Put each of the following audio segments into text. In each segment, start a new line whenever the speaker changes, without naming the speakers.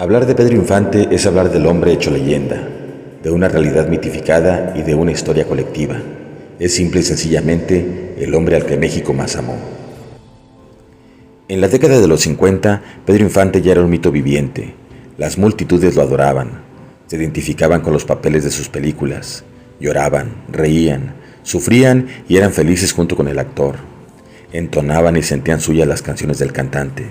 Hablar de Pedro Infante es hablar del hombre hecho leyenda, de una realidad mitificada y de una historia colectiva. Es simple y sencillamente el hombre al que México más amó. En la década de los 50, Pedro Infante ya era un mito viviente. Las multitudes lo adoraban, se identificaban con los papeles de sus películas, lloraban, reían, sufrían y eran felices junto con el actor. Entonaban y sentían suyas las canciones del cantante.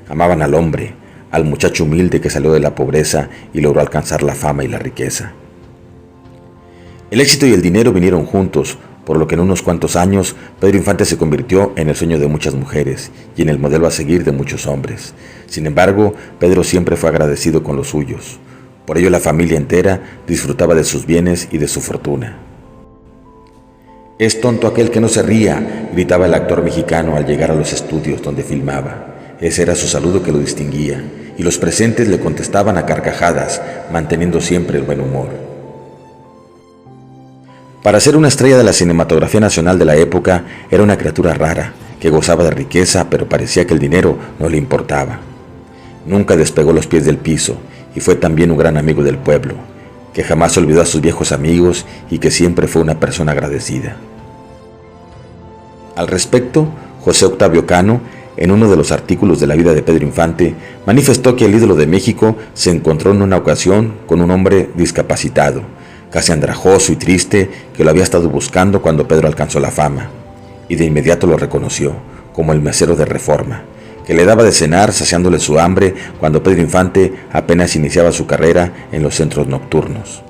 Amaban al hombre, al muchacho humilde que salió de la pobreza y logró alcanzar la fama y la riqueza. El éxito y el dinero vinieron juntos, por lo que en unos cuantos años Pedro Infante se convirtió en el sueño de muchas mujeres y en el modelo a seguir de muchos hombres. Sin embargo, Pedro siempre fue agradecido con los suyos. Por ello la familia entera disfrutaba de sus bienes y de su fortuna. «Es tonto aquel que no se ría», gritaba el actor mexicano al llegar a los estudios donde filmaba. Ese era su saludo que lo distinguía, y los presentes le contestaban a carcajadas, manteniendo siempre el buen humor. Para ser una estrella de la cinematografía nacional de la época, era una criatura rara, que gozaba de riqueza, pero parecía que el dinero no le importaba. Nunca despegó los pies del piso, y fue también un gran amigo del pueblo, que jamás olvidó a sus viejos amigos y que siempre fue una persona agradecida. Al respecto, José Octavio Cano, en uno de los artículos de la vida de Pedro Infante, manifestó que el ídolo de México se encontró en una ocasión con un hombre discapacitado, casi andrajoso y triste, que lo había estado buscando cuando Pedro alcanzó la fama, y de inmediato lo reconoció como el mesero de Reforma, que le daba de cenar saciándole su hambre cuando Pedro Infante apenas iniciaba su carrera en los centros nocturnos.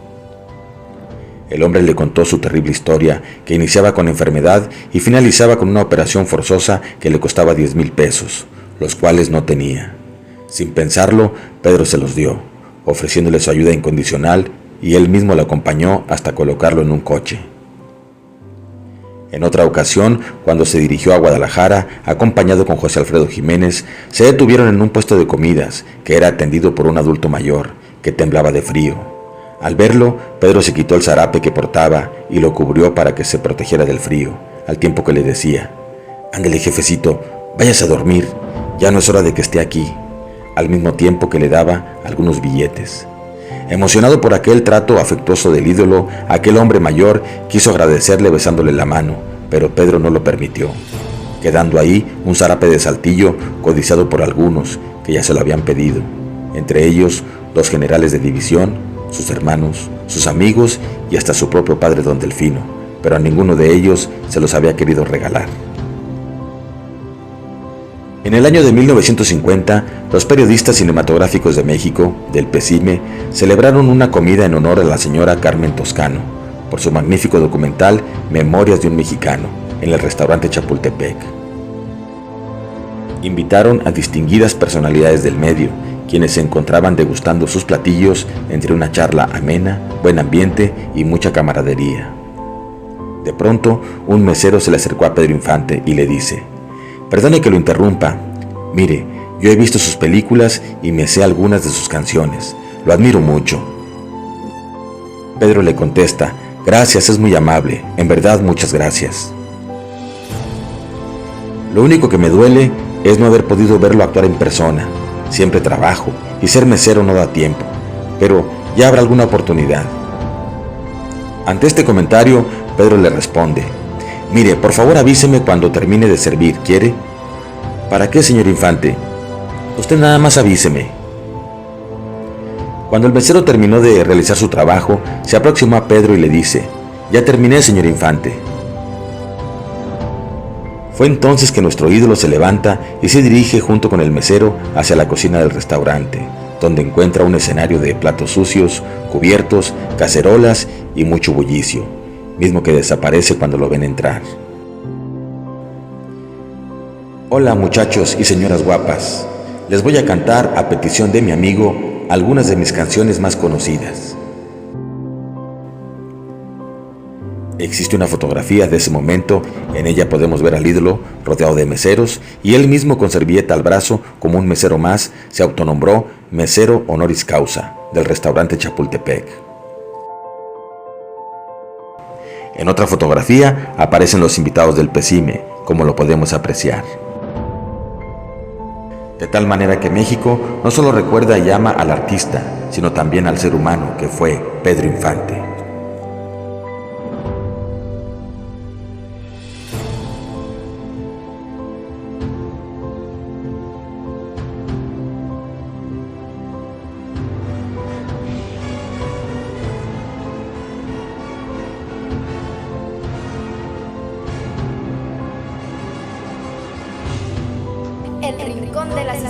El hombre le contó su terrible historia, que iniciaba con enfermedad y finalizaba con una operación forzosa que le costaba 10,000 pesos, los cuales no tenía. Sin pensarlo, Pedro se los dio, ofreciéndole su ayuda incondicional, y él mismo lo acompañó hasta colocarlo en un coche. En otra ocasión, cuando se dirigió a Guadalajara, acompañado con José Alfredo Jiménez, se detuvieron en un puesto de comidas, que era atendido por un adulto mayor, que temblaba de frío. Al verlo, Pedro se quitó el zarape que portaba y lo cubrió para que se protegiera del frío, al tiempo que le decía: «Ándele, jefecito, váyase a dormir, ya no es hora de que esté aquí», al mismo tiempo que le daba algunos billetes. Emocionado por aquel trato afectuoso del ídolo, aquel hombre mayor quiso agradecerle besándole la mano, pero Pedro no lo permitió, quedando ahí un zarape de Saltillo codiciado por algunos que ya se lo habían pedido, entre ellos 2 generales de división, sus hermanos, sus amigos y hasta su propio padre don Delfino, pero a ninguno de ellos se los había querido regalar. En el año de 1950, los periodistas cinematográficos de México, del PECIME, celebraron una comida en honor a la señora Carmen Toscano, por su magnífico documental Memorias de un Mexicano, en el restaurante Chapultepec. Invitaron a distinguidas personalidades del medio, quienes se encontraban degustando sus platillos entre una charla amena, buen ambiente y mucha camaradería. De pronto, un mesero se le acercó a Pedro Infante y le dice: «Perdone que lo interrumpa. Mire, yo he visto sus películas y me sé algunas de sus canciones. Lo admiro mucho». Pedro le contesta: «Gracias, es muy amable. En verdad, muchas gracias. Lo único que me duele es no haber podido verlo actuar en persona. Siempre trabajo y ser mesero no da tiempo, pero ya habrá alguna oportunidad». Ante este comentario, Pedro le responde: «Mire, por favor avíseme cuando termine de servir, ¿quiere?». «¿Para qué, señor Infante? Usted nada más avíseme». Cuando el mesero terminó de realizar su trabajo, se aproximó a Pedro y le dice: «Ya terminé, señor Infante». Fue entonces que nuestro ídolo se levanta y se dirige junto con el mesero hacia la cocina del restaurante, donde encuentra un escenario de platos sucios, cubiertos, cacerolas y mucho bullicio, mismo que desaparece cuando lo ven entrar. «Hola muchachos y señoras guapas, les voy a cantar a petición de mi amigo algunas de mis canciones más conocidas». Existe una fotografía de ese momento, en ella podemos ver al ídolo rodeado de meseros y él mismo con servilleta al brazo, como un mesero más, se autonombró mesero honoris causa del restaurante Chapultepec. En otra fotografía aparecen los invitados del PECIME, como lo podemos apreciar. de tal manera que México no solo recuerda y ama al artista, sino también al ser humano que fue Pedro Infante.
El Rincón de las